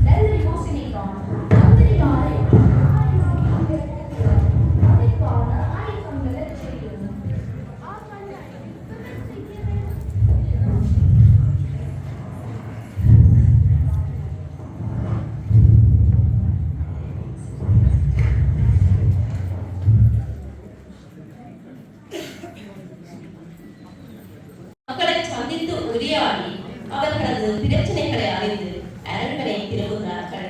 நல்ல யோசனைதான். மந்திரியாரை அதற்கான ஆயுதங்களை செய்யும். மக்களை சந்தித்து உரையாடி அவர்களது பிரச்சனைகளை அறிந்து அரண்மனை திரும்புகிறார்கள்.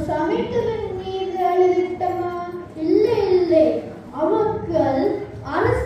சமைத்தவன் மீது அழுதிட்டமா? இல்லை இல்லை, அவர்கள் அரச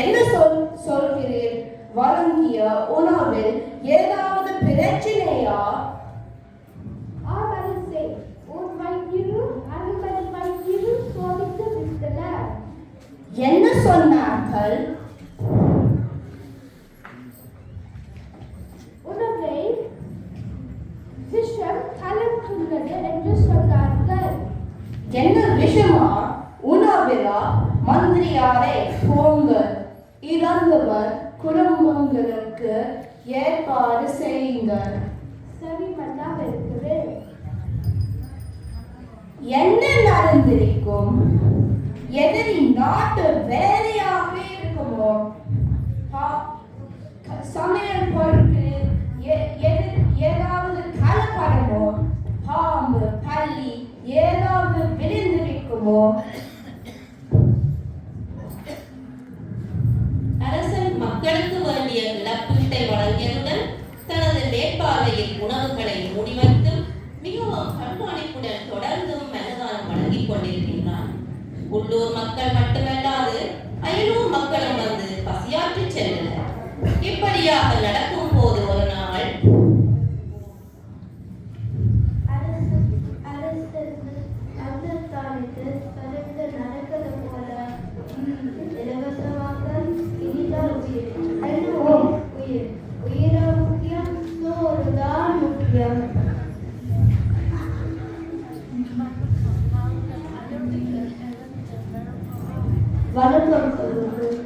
என்ன சொல்கிறேன்? வழங்கிய உணவில் ஏதாவது பிரச்சனையா? அரசே, உன் வைத்தியரும் அனுமதி வைத்தியரும் சோதித்து விட்டனர். என்ன சொன்னார்கள்? உணவை விஷம் கலந்துள்ளது என்று சொன்னார்கள். என்ன விஷமா? உணவிலா? மந்திரியாரே போங்க, இறந்தவர் குடும்பங்களுக்கு ஏற்பாடு செய்யுங்கள். சரி மன்னா, இருக்கிறேன். என்ன நடந்திருக்கும்? எதிரி நாட்டு வேலையாகவே இருக்குமோ? சமையல் பொருட்களில் ஏதாவது கலப்படமோ? பாம்பு பள்ளி ஏதாவது விழுந்திருக்குமோ? அரசன் மக்களுக்கு வேண்டிய இழப்பீட்டை வழங்கியதுடன் தனது மேற்பார்வையில் உணவுகளை மூடி வைத்தும் மிகவும் கண்காணிப்புடன் தொடர்ந்தும் மன்னதானம் வழங்கிக் கொண்டிருக்கின்றான். உள்ளூர் மக்கள் மட்டுமல்லாது அயலூர் மக்களும் வந்து பசியாற்றி சென்றனர். இப்படியாக நடக்கும் போது ஒரு நாள் நடக்கிறது போல இலவசமாக இனிதான் உயிர் உயிரா முக்கியம், சோறுதான் முக்கியம். வணக்கம் சொல்லுங்கள்.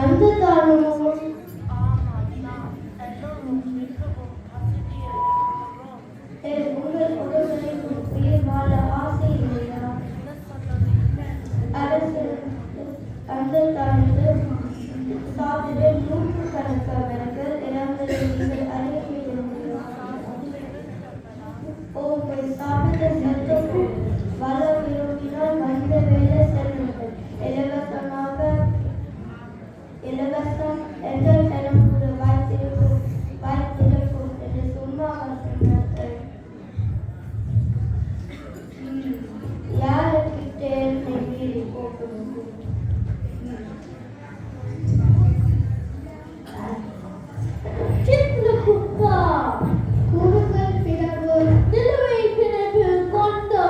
அந்த தானமும் உங்கள் உடல்களை உயிர் வாழ ஆசை இல்லையா? அரசு அந்த தானது சாப்பிட நூற்றுக்கணக்கானவர்கள் இறந்ததை நீங்கள் அறிவிக்கிறீர்களா? போய் சாப்பிட சத்தமும் வள விரும்பினால் வந்த வேலை செல்லுங்கள். இலவசம் எங்கள் தனக்கு வாய்த்திருக்கும் என்று சும்மா சொன்னார்கள். யாருக்கிட்டே மீறி போகணும்? குப்பா கூடுதல் பிறகு நிலுவை பிறகு கொண்டா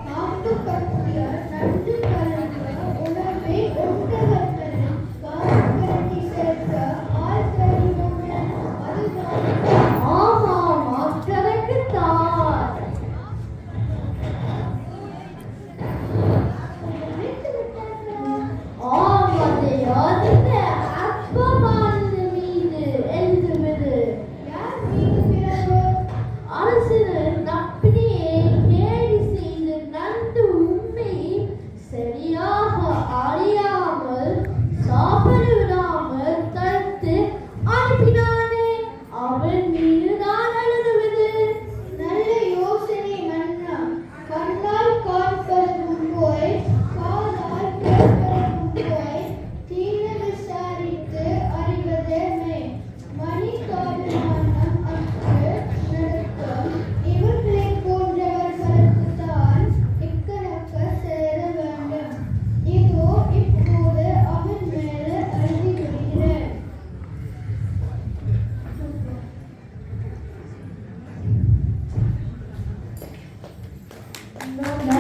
நாட்டு கட்டிய நண்டு கலந்த உணவை ஒட்டகத்தனில் காய்கறி சேர்க்க ஆள் தெரியுமே. அதுதான் ஆமாமா கரெக்டான். ஆமாதே அதுக்கு அப்பமானது மீது எழுதுவது. யார் மீது பிறகு? அரசன் அப்படியே கேலி செய்து நண்டு உண்மை சரியாக அறியாமல் சாப்பிட விடாமல் தடுத்து அனுப்பினானே, அவன் மீது நான் எழுதுவது. நல்ல யோசனை மன்னா. கண்ணால் காண்பதும் போய் காதால் கேட்பதும் போய் தீர விசாரித்து அறிவதேமே. மணிக்காரணம் அற்று நடக்கும் இவர்களை போன்றவர்களுக்குத்தான் இக்கணக்க சேர வேண்டும். இதோ இப்போது அவன் மேல எழுதி விடுகிறேன். No.